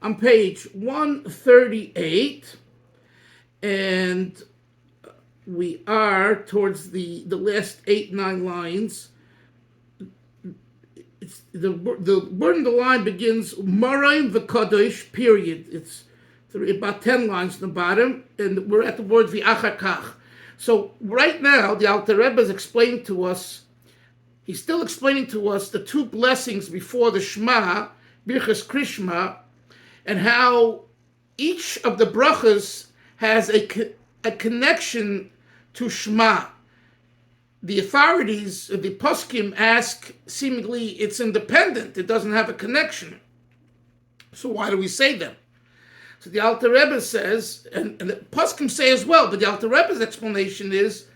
on page 138, and we are towards the last 8, 9 lines. The word in the line begins Maraim v'kadosh, period. It's about 10 lines in the bottom, and we're at the word v'achakach. So right now, the Alter Rebbe is explaining to us, he's still explaining to us the two blessings before the Shema, Birchas Krishma, and how each of the brachas has a connection to Shema. The authorities, the poskim, ask, seemingly it's independent, it doesn't have a connection. So why do we say them? So the Alter Rebbe says, and the poskim say as well, but the Alter Rebbe's explanation is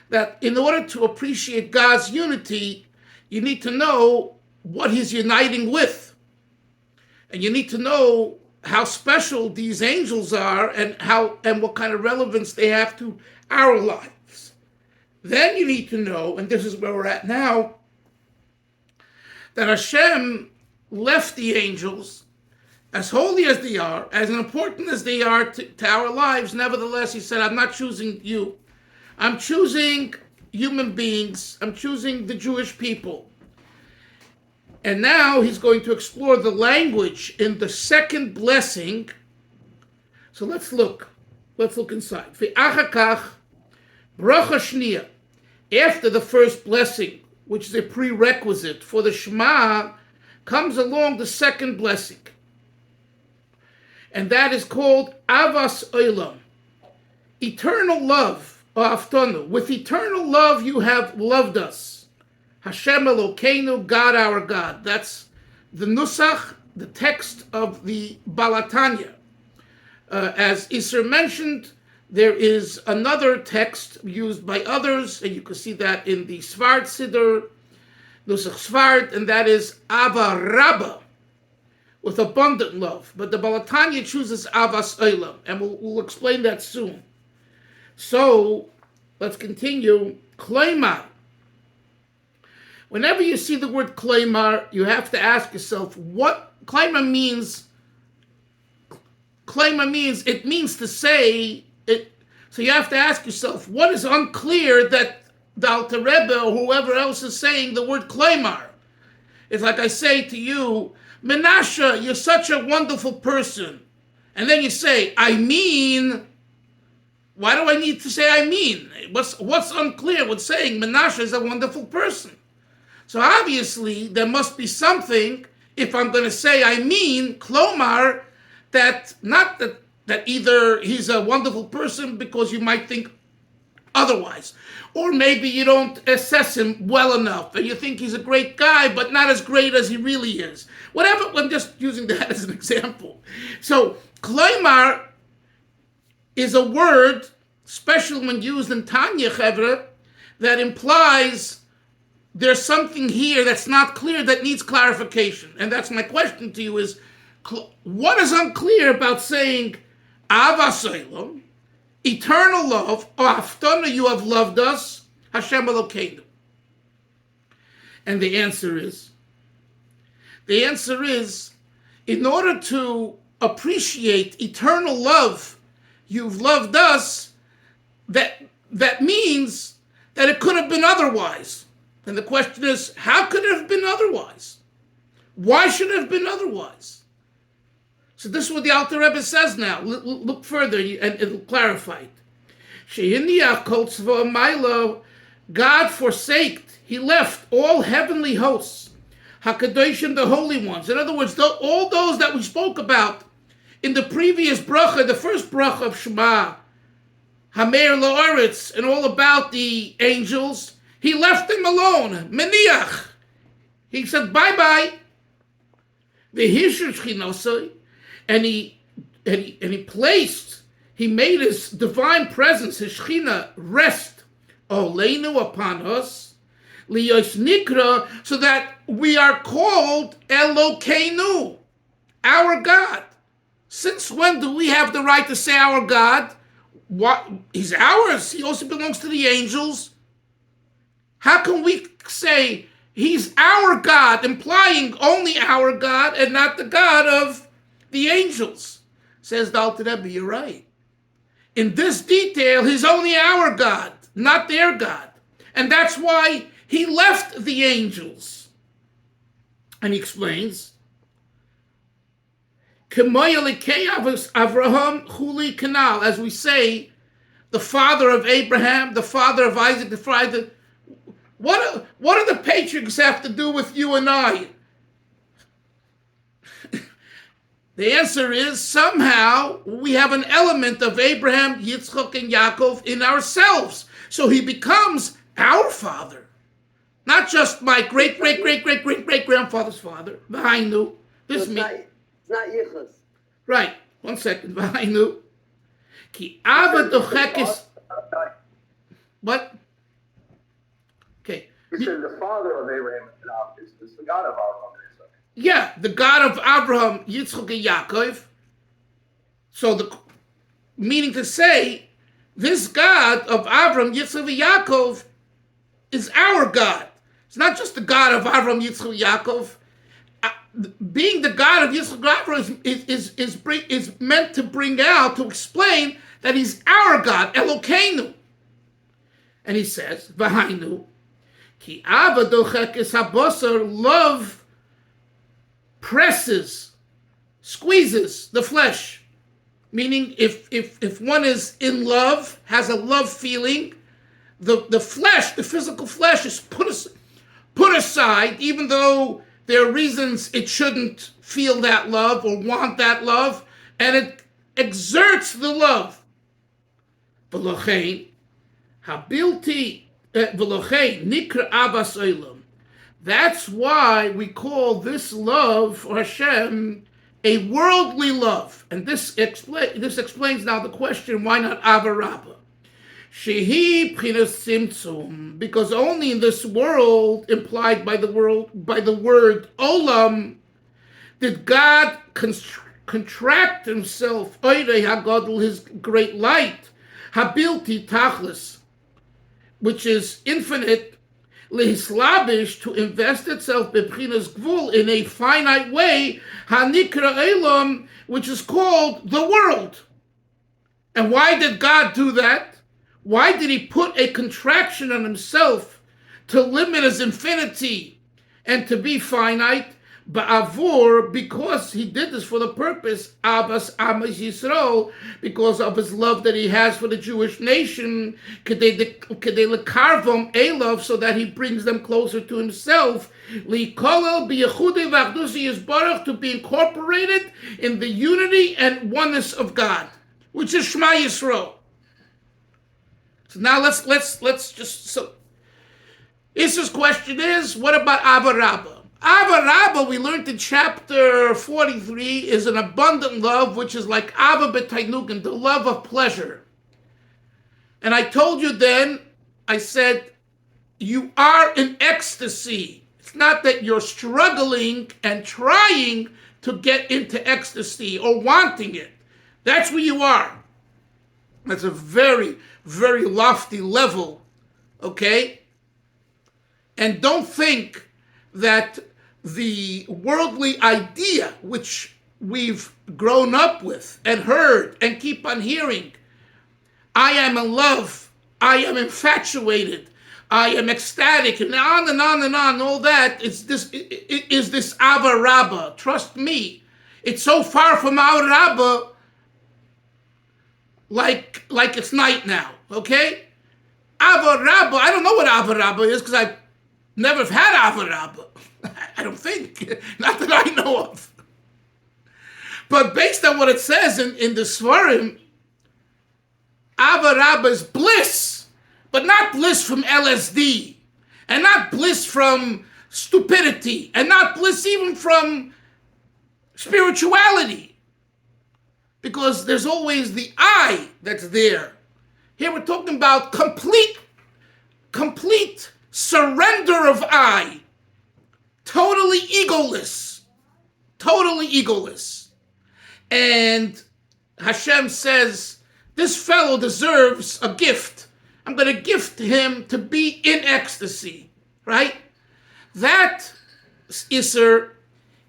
that in order to appreciate God's unity, you need to know what he's uniting with. And you need to know how special these angels are and what kind of relevance they have to our lives. Then you need to know, and this is where we're at now, that Hashem left the angels, as holy as they are, as important as they are to our lives. Nevertheless, he said, I'm not choosing you. I'm choosing human beings. I'm choosing the Jewish people. And now he's going to explore the language in the second blessing. So let's look. Let's look inside. Ve'achakach bracha shniya. After the first blessing, which is a prerequisite for the Shema, comes along the second blessing. And that is called Avas Olam. Eternal love, Aftanu. With eternal love you have loved us. Hashem Elokeinu, God our God. That's the Nusach, the text of the Balatanya. As Isser mentioned, there is another text used by others, and you can see that in the Svard Siddur, Nusach Svard, and that is Ava Rabba, with abundant love. But the Balatanya chooses Avas Olam, and we'll explain that soon. So, let's continue. Kleimar. Whenever you see the word Kleimar, you have to ask yourself what Kleimar means. Kleimar means, it means to say, so you have to ask yourself, what is unclear that the Alter Rebbe or whoever else is saying the word Kleimar? It's like I say to you, Menashe, you're such a wonderful person. And then you say, I mean, why do I need to say I mean? What's unclear with saying Menashe is a wonderful person? So obviously there must be something, if I'm going to say I mean, Klomar, that not that either he's a wonderful person because you might think otherwise, or maybe you don't assess him well enough and you think he's a great guy but not as great as he really is. Whatever, I'm just using that as an example. So Kleimar is a word, especially when used in Tanya Chevra, that implies there's something here that's not clear that needs clarification. And that's my question to you is, what is unclear about saying Avas Olam, eternal love, Aftanu, you have loved us, Hashem Elokeinu? And the answer is, in order to appreciate eternal love, you've loved us, that means that it could have been otherwise. And the question is, how could it have been otherwise? Why should it have been otherwise? So this is what the Alter Rebbe says now. Look further and it'll clarify it. God forsaked, he left all heavenly hosts, HaKadoshim, the holy ones. In other words, all those that we spoke about in the previous bracha, the first bracha of Shema, Hameir La'aretz, and all about the angels, he left them alone. Meniach. He said, bye-bye. V'hishur Shchinosai. And he made his divine presence, his Shechina, rest Oleinu upon us, Liyos Nikra, so that we are called Elokeinu, our God. Since when do we have the right to say our God? What? He's ours. He also belongs to the angels. How can we say he's our God, implying only our God and not the God of the angels. Says the Alter Rebbe, you're right. In this detail, he's only our God, not their God. And that's why he left the angels. And he explains, Avraham Chuli Kanal, as we say, the father of Abraham, the father of Isaac, the father. What do the patriarchs have to do with you and I? The answer is somehow we have an element of Abraham, Yitzchak, and Yaakov in ourselves. So he becomes our father. Not just my great-great-great-great-great-great-grandfather's father. V'hainu. This me. It's not Yichus. Right. 1 second. V'hainu. Ki ava dochekis. What? Okay. He said the father of Abraham is the God of Abraham. Yeah, the God of Abraham, Yitzchak, and Yaakov. So meaning to say, this God of Abraham, Yitzchak, and Yaakov is our God. It's not just the God of Abraham, Yitzchak, and Yaakov. Being the God of Yitzchak and Abraham is meant to bring out, to explain that he's our God, Elokeinu. And he says, V'hainu, ki ava dochekes habosar, love presses, squeezes the flesh. Meaning if one is in love, has a love feeling, the flesh, the physical flesh is put aside, even though there are reasons it shouldn't feel that love or want that love, and it exerts the love. V'lochein, habilti, v'lochein, nikra abas olam. That's why we call this love for Hashem a worldly love. And this explains now the question, why not Ava Rabbah? Shehi Pchinas Tzimtzum, because only in this world, implied by the word Olam, did God contract himself, Oirei HaGadol, his great light, Habilti Tachlis, which is infinite, Lehislabish, to invest itself b'pchinas gvul, in a finite way, hanikra elam, which is called the world. And why did God do that? Why did he put a contraction on himself to limit his infinity and to be finite? Ba'avur, because he did this for the purpose, Abbas Amos Yisrael, because of his love that he has for the Jewish nation, kedei lekarvom elav, so that he brings them closer to himself, likolel b'yechudei v'achdusi yisbarach, to be incorporated in the unity and oneness of God, which is Shema Yisrael. So now let's just, so Issa's question is, what about Ava Rabbah? Ava Rabbah, we learned in chapter 43, is an abundant love, which is like Ava b'tainugin, the love of pleasure. And I told you then, I said, you are in ecstasy. It's not that you're struggling and trying to get into ecstasy or wanting it. That's where you are. That's a very, very lofty level, okay? And don't think that the worldly idea which we've grown up with and heard and keep on hearing, I am in love, I am infatuated, I am ecstatic, and on and on and on, all that is this Ava Rabbah. Trust me, it's so far from Ava Rabbah like it's night now, okay? Ava Rabbah, I don't know what Ava Rabbah is because I've never had Ava Rabbah. I don't think. Not that I know of. But based on what it says in the Svarim, Ava Rabbah is bliss, but not bliss from LSD, and not bliss from stupidity, and not bliss even from spirituality. Because there's always the I that's there. Here we're talking about complete surrender of I. Totally egoless. And Hashem says, this fellow deserves a gift. I'm going to gift him to be in ecstasy, right? That, Isser,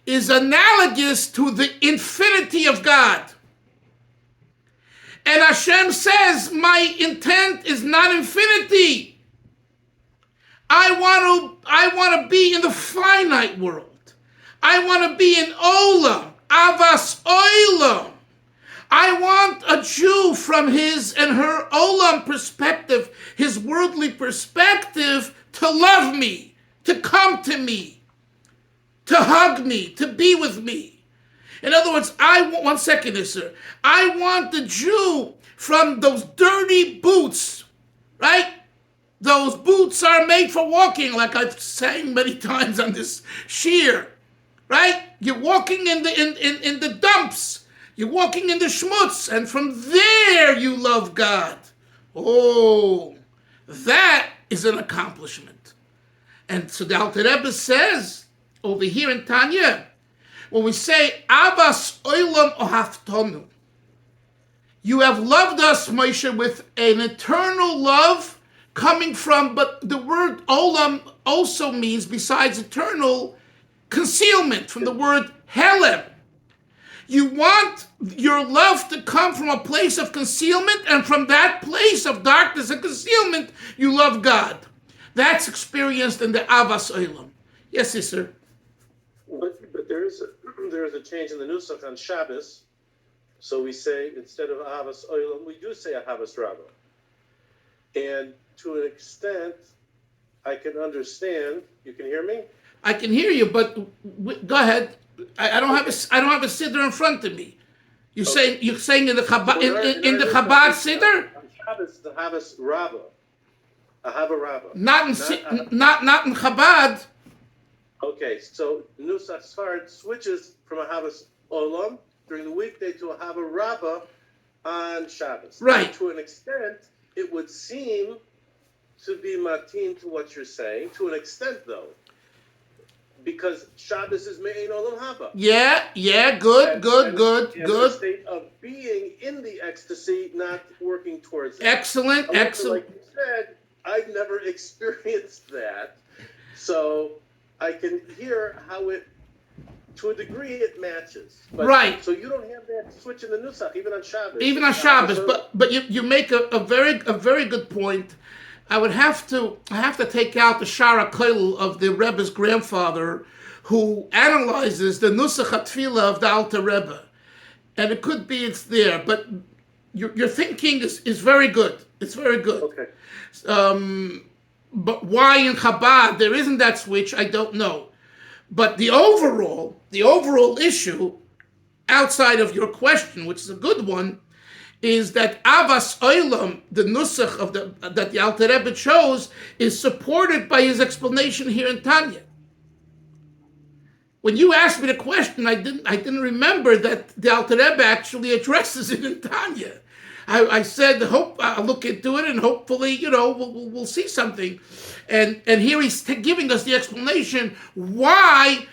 is analogous to the infinity of God. And Hashem says, my intent is not infinity. I want to be in the finite world. I want to be in Olam, Avas Olam. I want a Jew from his and her Olam perspective, his worldly perspective, to love me, to come to me, to hug me, to be with me. In other words, one second here, sir. I want the Jew from those dirty boots, right? Those boots are made for walking, like I've sang many times on this shear, right? You're walking in the dumps. You're walking in the schmutz, and from there you love God. Oh, that is an accomplishment. And so the Alter Rebbe says over here in Tanya, when we say Avas Olam Ohaftonu, you have loved us, Moshe, with an eternal love coming from, but the word Olam also means, besides eternal, concealment, from the word Helem. You want your love to come from a place of concealment, and from that place of darkness and concealment, you love God. That's experienced in the Avas Olam. Yes, sir. But there is a change in the nusach on Shabbos. So we say, instead of Avas Olam, we do say Ahavas Rabbah. And to an extent, I can understand. You can hear me? I can hear you, but go ahead. I don't have a siddur in front of me. You're saying in the Chabad in the Chabad siddur? Shabbos, the Ahavas Rabbah. Ahava Rabbah. Not in Chabad. Okay, so Nusach Sfard switches from Ahavas Olam during the weekday to Ahava Rabbah on Shabbos. Right. And to an extent, it would seem to be matin to what you're saying. To an extent, though, because Shabbos is Me'ein Olam Haba. Yeah, good. The state of being in the ecstasy, not working towards it. Excellent. Like you said, I've never experienced that, so I can hear how it, to a degree, it matches. But, right. So you don't have that switch in the Nusach, even on Shabbos. Even on Shabbos, but you make a very good point. I have to take out the Shara Koil of the Rebbe's grandfather, who analyzes the Nusach HaTfilah of the Alter Rebbe, and it could be it's there, but your thinking is very good. It's very good. Okay. But why in Chabad there isn't that switch, I don't know. But the overall issue, outside of your question, which is a good one, is that Avas Olam, the nusach that the Alter Rebbe chose, is supported by his explanation here in Tanya. When you asked me the question, I didn't remember that the Alter Rebbe actually addresses it in Tanya. I said, hope I'll look into it, and hopefully, we'll see something. And here he's giving us the explanation why.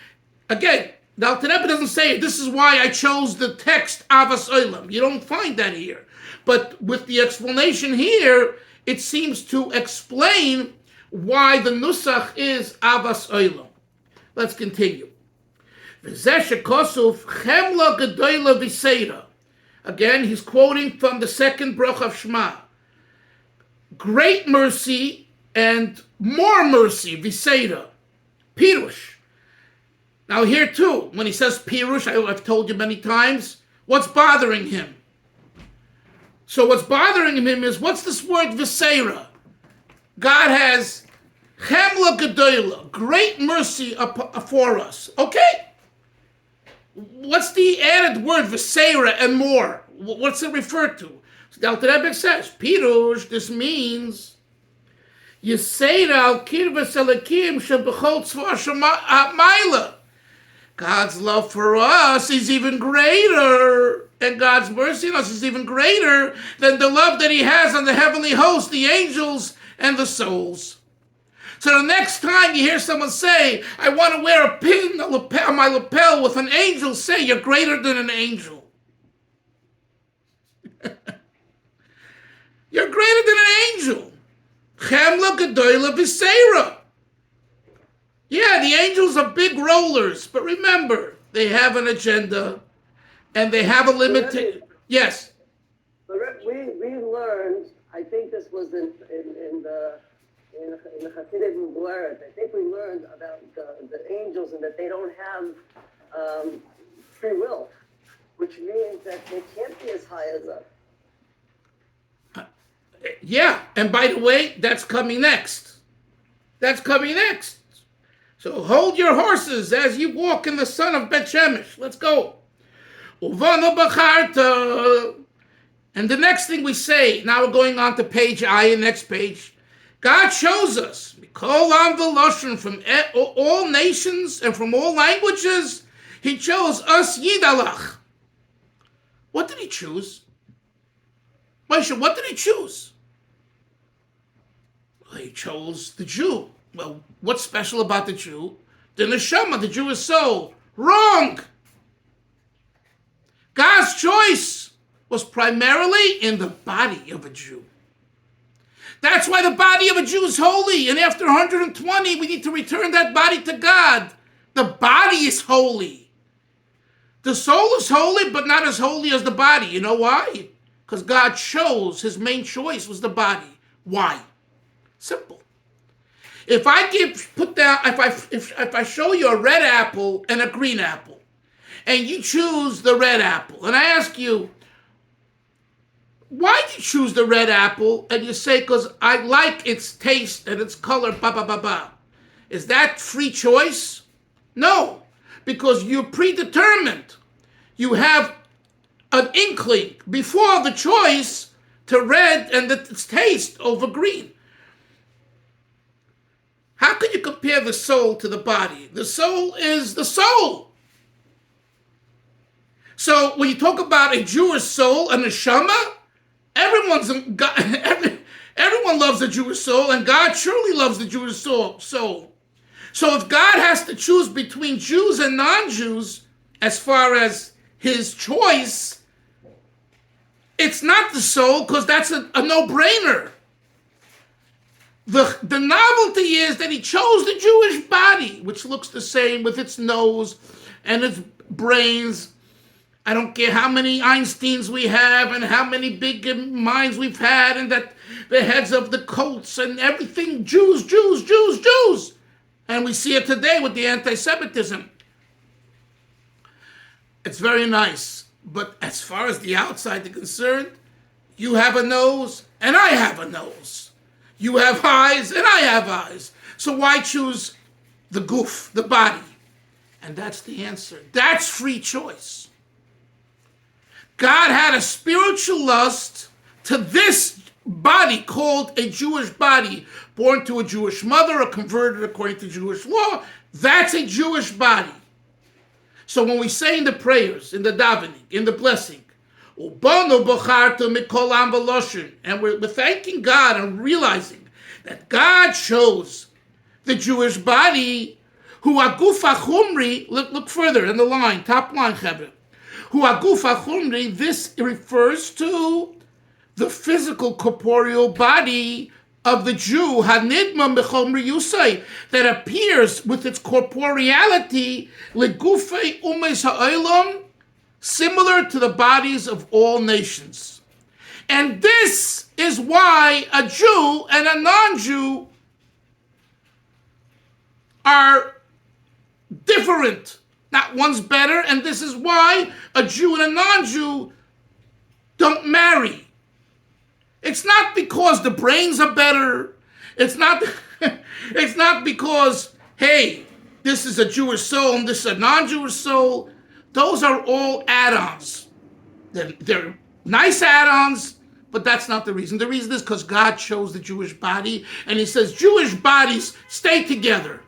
Again, the Alter Rebbe doesn't say, this is why I chose the text Avas Olam. You don't find that here. But with the explanation here, it seems to explain why the Nusach is Avas Olam. Let's continue. Again, he's quoting from the second Brach of Shema. Great mercy and more mercy, Visera. Pirush. Now here too, when he says Pirush, I've told you many times, what's bothering him? So what's bothering him is, what's this word Visera? God has Chemla Gedola, great mercy for us. Okay? What's the added word Visera and more? What's it referred to? So the Alter Rebbe says, Pirush, this means Yisera al kirvas elakim shebechol tzvah shemaila. God's love for us is even greater, and God's mercy on us is even greater than the love that he has on the heavenly host, the angels and the souls. So the next time you hear someone say, I want to wear a pin on my lapel with an angel, say, you're greater than an angel. You're greater than an angel. Chemla gedola v'seira. Yeah, the angels are big rollers, but remember, they have an agenda, and they have a limitation. Yes. We learned. I think this was in the Hasidic Word. I think we learned about the angels and that they don't have free will, which means that they can't be as high as us. Yeah, and by the way, that's coming next. That's coming next. So hold your horses as you walk in the sun of Bet Shemesh. Let's go. Uvana b'charta. And the next thing we say, now we're going on to page I, next page. God shows us, Kol Am V'Loshen, from all nations and from all languages, He chose us Yidalach. What did He choose? Moshe, what did He choose? Well, He chose the Jew. Well, what's special about the Jew? The neshama, the Jewish soul. Wrong! God's choice was primarily in the body of a Jew. That's why the body of a Jew is holy, and after 120, we need to return that body to God. The body is holy. The soul is holy, but not as holy as the body. You know why? Because God chose, His main choice was the body. Why? Simple. If I show you a red apple and a green apple, and you choose the red apple, and I ask you, why did you choose the red apple? And you say, because I like its taste and its color, Is that free choice? No, because you're predetermined. You have an inkling before the choice to red and its taste over green. How can you compare the soul to the body? The soul is the soul. So when you talk about a Jewish soul, a neshama, everyone loves the Jewish soul, and God surely loves the Jewish soul. So if God has to choose between Jews and non-Jews as far as His choice, it's not the soul, because that's a no-brainer. The novelty is that He chose the Jewish body, which looks the same with its nose and its brains. I don't care how many Einsteins we have and how many big minds we've had, and that the heads of the cults and everything, Jews. And we see it today with the anti-Semitism. It's very nice. But as far as the outside is concerned, you have a nose and I have a nose. You have eyes and I have eyes. So why choose the goof, the body? And that's the answer. That's free choice. God had a spiritual lust to this body called a Jewish body, born to a Jewish mother or converted according to Jewish law. That's a Jewish body. So when we say in the prayers, in the davening, in the blessing, and we're thanking God and realizing that God chose the Jewish body, who agufa chumri, look further in the line, top line, Chevra. Who agufa chumri, this refers to the physical corporeal body of the Jew, hanidma bechomri yusay, that appears with its corporeality, legufei umes ha'olam, similar to the bodies of all nations. And this is why a Jew and a non-Jew are different. Not one's better, and this is why a Jew and a non-Jew don't marry. It's not because the brains are better. It's not because, hey, this is a Jewish soul and this is a non-Jewish soul. Those are all add-ons. They're nice add-ons, but that's not the reason. The reason is because God chose the Jewish body, and He says Jewish bodies stay together.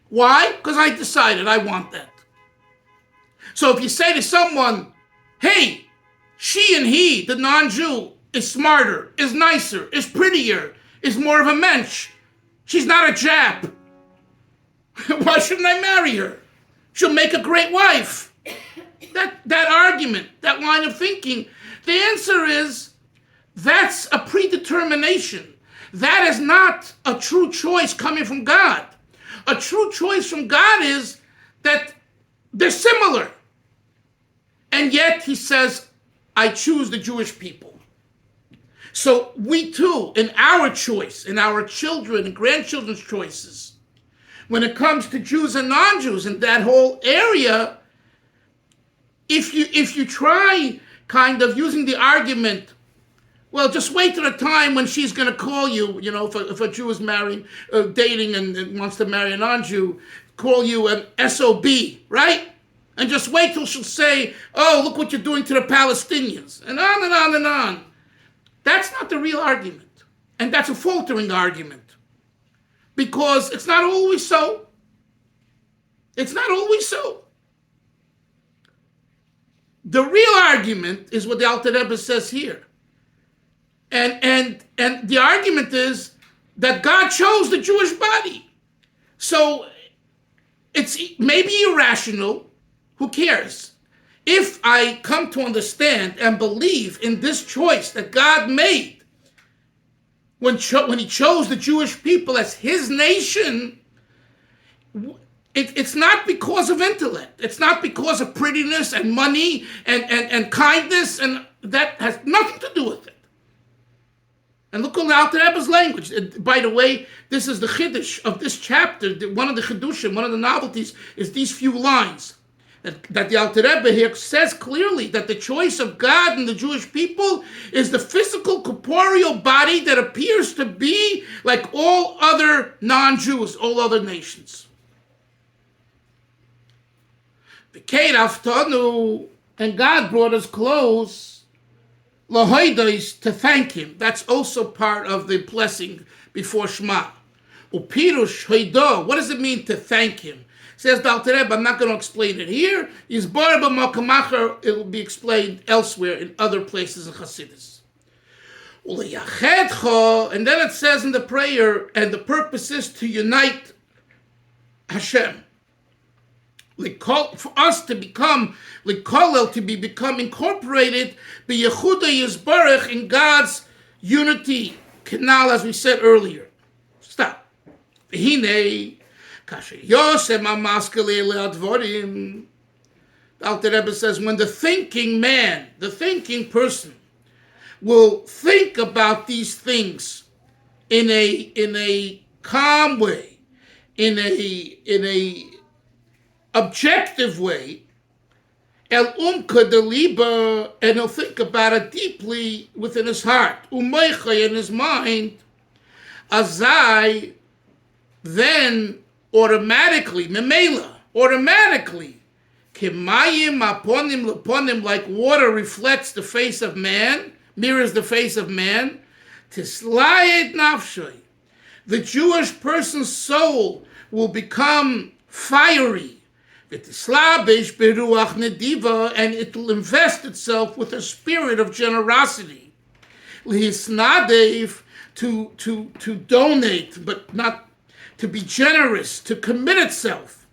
Why? Because I decided I want that. So if you say to someone, hey, she and he, the non-Jew, is smarter, is nicer, is prettier, is more of a mensch. She's not a Jap. Why shouldn't I marry her? She'll make a great wife. That argument, that line of thinking, the answer is that's a predetermination. That is not a true choice coming from God. A true choice from God is that They're similar. And yet he says, I choose the Jewish people. So we too, in our choice, in our children and grandchildren's choices, when it comes to Jews and non-Jews in that whole area, if you try kind of using the argument, well, just wait till the time when she's going to call you, if a Jew is marrying, dating and wants to marry a non-Jew, call you an SOB, right? And just wait till she'll say, oh, look what you're doing to the Palestinians, and on and on and on. That's not the real argument. And that's a faltering argument. Because it's not always so. It's not always so. The real argument is what the Alter Rebbe says here. And the argument is that God chose the Jewish body. So it's maybe irrational. Who cares? If I come to understand and believe in this choice that God made when he chose the Jewish people as his nation, it's not because of intellect. It's not because of prettiness and money and kindness, and that has nothing to do with it. And look at the Alter Rebbe's language. By the way, this is the chiddush of this chapter. One of the chidushim, one of the novelties, is these few lines. That the Alter Rebbe here says clearly that the choice of God and the Jewish people is the physical, corporeal body that appears to be like all other non-Jews, all other nations. And God brought us close, to thank him. That's also part of the blessing before Shema. Upirush hoido. What does it mean to thank him? Says the Alter Rebbe, I'm not going to explain it here. It will be explained elsewhere in other places in Chassidus. And then it says in the prayer, and the purpose is to unite Hashem. For us to become, become incorporated in God's unity canal, as we said earlier. Stop. The Alter Rebbe says, when the thinking man, the thinking person, will think about these things in a calm way, in a objective way, and he'll think about it deeply within his heart, in his mind, azai, then automatically, kimayim aponim, like water reflects the face of man, mirrors the face of man, tislayet nafshay, the Jewish person's soul will become fiery, and it will invest itself with a spirit of generosity, to donate, but not to be generous, to commit itself,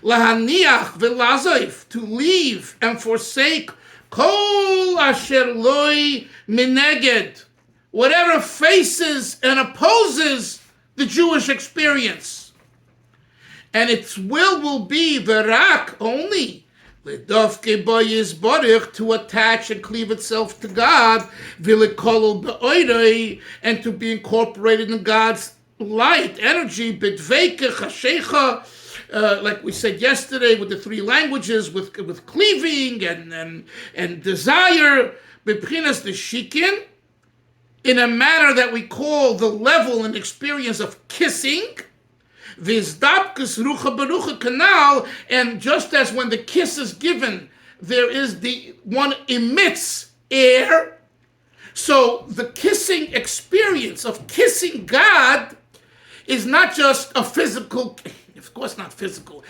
lahaniach v'lazayif, to leave and forsake kol asher loy mineged, whatever faces and opposes the Jewish experience. And its will be v'rak, only, l'dofke bo yizborich, to attach and cleave itself to God, v'lekolol be'oirei, and to be incorporated in God's light, energy, bidveike, chashecha, like we said yesterday with the three languages, with cleaving and desire, b'pchinas the shikin, in a manner that we call the level and experience of kissing, v'zdapkus rucha berucha canal, and just as when the kiss is given, there is the one emits air, so the kissing experience of kissing God is not just a physical, of course not physical,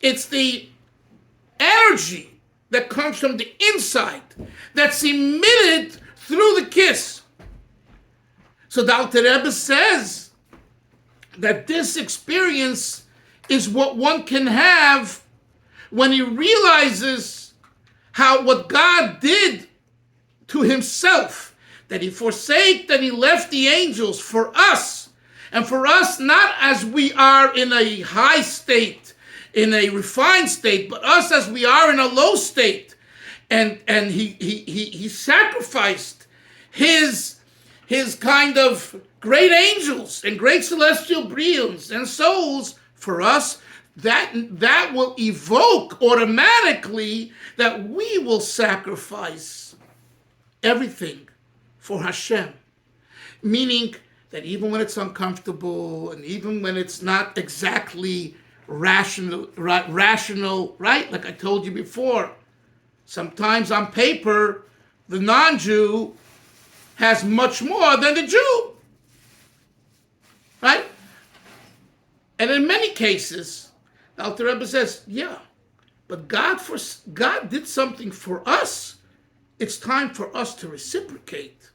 it's the energy that comes from the inside that's emitted through the kiss. So the Alter Rebbe says that this experience is what one can have when he realizes what God did to himself, that he forsake, that he left the angels for us, and for us not as we are in a high state, in a refined state, but us as we are in a low state. And he sacrificed his kind of great angels and great celestial beings and souls for us. That will evoke automatically that we will sacrifice everything for Hashem. Meaning that even when it's uncomfortable and even when it's not exactly rational, right? Like I told you before, sometimes on paper, the non-Jew has much more than the Jew, right? And in many cases, the Alter Rebbe says, yeah, but God did something for us. It's time for us to reciprocate.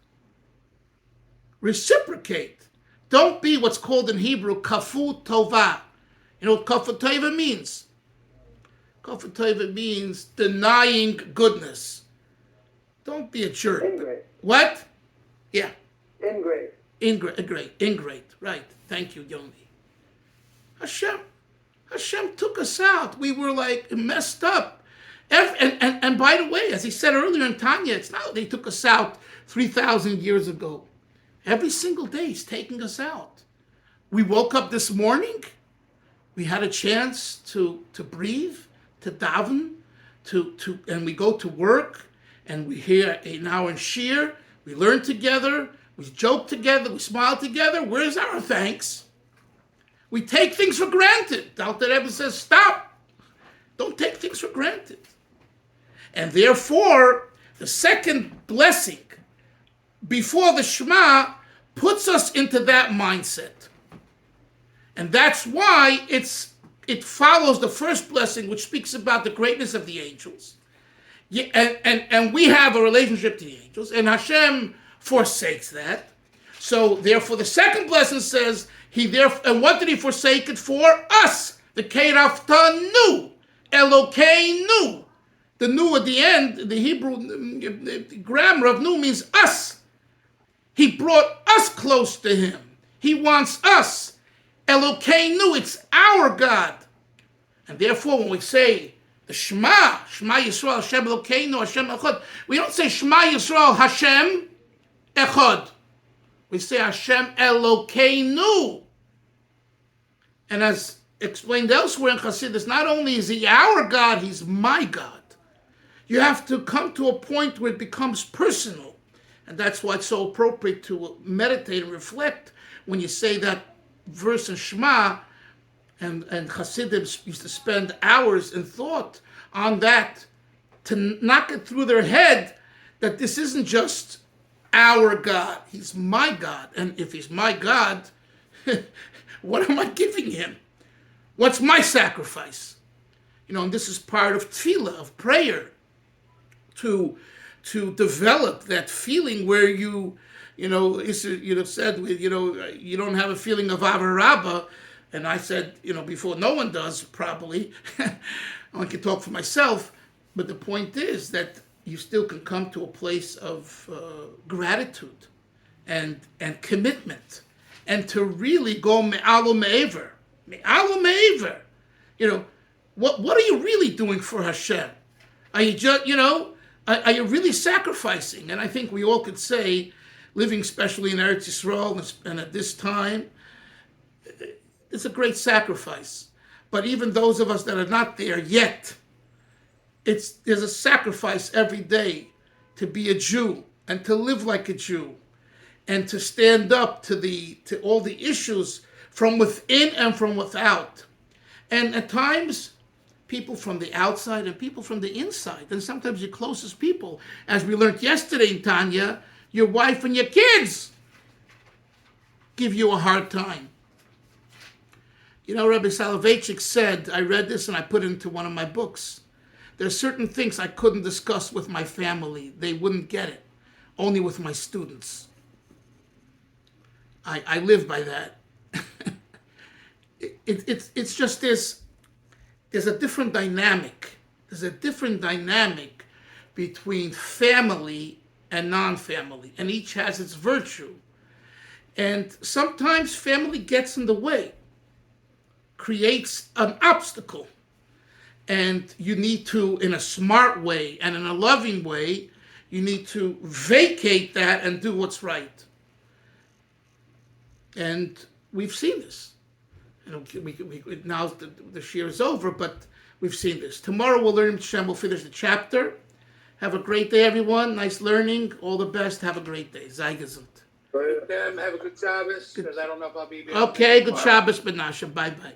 Reciprocate. Don't be what's called in Hebrew kafu tova. You know what kafu tova means? Kafu tova means denying goodness. Don't be a jerk. Ingrate. What? Yeah. Ingrate. Ingrate. Right. Thank you, Yoni. Hashem took us out. We were like messed up. And by the way, as he said earlier in Tanya, it's not they took us out 3,000 years ago. Every single day he's taking us out. We woke up this morning. We had a chance to breathe, to daven, and we go to work, and we hear an hour in shir. We learn together. We joke together. We smile together. Where's our thanks? We take things for granted. The Alter Rebbe says, stop. Don't take things for granted. And therefore, the second blessing before the Shema puts us into that mindset. And that's why it follows the first blessing, which speaks about the greatness of the angels. Yeah, and we have a relationship to the angels, and Hashem forsakes that. So therefore, the second blessing says, and what did he forsake it for? Us. The Keirafta nu. Elokei nu. The nu at the end, the Hebrew the grammar of nu means us. He brought us close to him. He wants us. Elokei nu, it's our God. And therefore, when we say the Shema Yisrael, Hashem Elokeinu, Hashem Echad, we don't say Shema Yisrael, Hashem Echad. We say Hashem Elokeinu. And as explained elsewhere in Chassidus, not only is he our God, he's my God. You have to come to a point where it becomes personal. And that's why it's so appropriate to meditate and reflect when you say that verse in Shema, and Chassidim used to spend hours in thought on that to knock it through their head that this isn't just our God, he's my God. And if he's my God, what am I giving him? What's my sacrifice? And this is part of tefillah, of prayer, to develop that feeling where you said, you don't have a feeling of avarabba. And I said, before, no one does, probably. I can talk for myself. But the point is that you still can come to a place of gratitude and commitment. And to really go me'alo me'ever. Me'alo me'ever. What are you really doing for Hashem? Are you just, are you really sacrificing? And I think we all could say, living especially in Eretz Yisrael and at this time, it's a great sacrifice. But even those of us that are not there yet, there's a sacrifice every day to be a Jew and to live like a Jew and to stand up to all the issues from within and from without. And at times, people from the outside and people from the inside, and sometimes your closest people, as we learned yesterday in Tanya, your wife and your kids give you a hard time. Rabbi Soloveitchik said, I read this and I put it into one of my books, there are certain things I couldn't discuss with my family. They wouldn't get it. Only with my students. I live by that. It's just there's a different dynamic. There's a different dynamic between family and non-family, and each has its virtue. And sometimes family gets in the way, creates an obstacle. And you need to, in a smart way and in a loving way, you need to vacate that and do what's right. And we've seen this. Now the shir is over, but we've seen this. Tomorrow we'll learn Shem. We'll finish the chapter. Have a great day, everyone. Nice learning. All the best. Have a great day. Sei gesund. Have a good Shabbos, because I don't know if I'll be able to. Okay, good Shabbos, Benasha. Bye-bye.